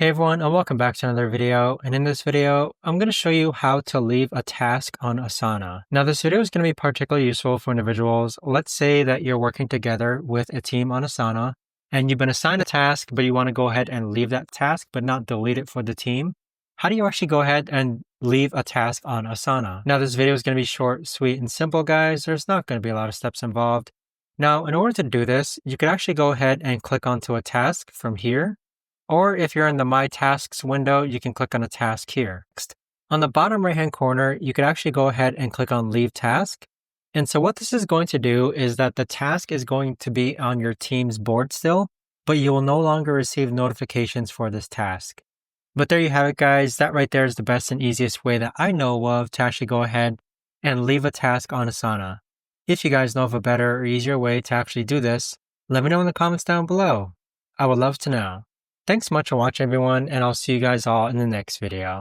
Hey everyone, and welcome back to another video. And in this video, I'm going to show you how to leave a task on Asana. Now, this video is going to be particularly useful for individuals. Let's say that you're working together with a team on Asana and you've been assigned a task, but you want to go ahead and leave that task, but not delete it for the team. How do you actually go ahead and leave a task on Asana? Now, this video is going to be short, sweet, and simple, guys. There's not going to be a lot of steps involved. Now, in order to do this, you could actually go ahead and click onto a task from here. Or if you're in the My Tasks window, you can click on a task here. Next, on the bottom right-hand corner, you could actually go ahead and click on Leave Task. And so what this is going to do is that the task is going to be on your team's board still, but you will no longer receive notifications for this task. But there you have it, guys. That right there is the best and easiest way that I know of to actually go ahead and leave a task on Asana. If you guys know of a better or easier way to actually do this, let me know in the comments down below. I would love to know. Thanks so much for watching, everyone, and I'll see you guys all in the next video.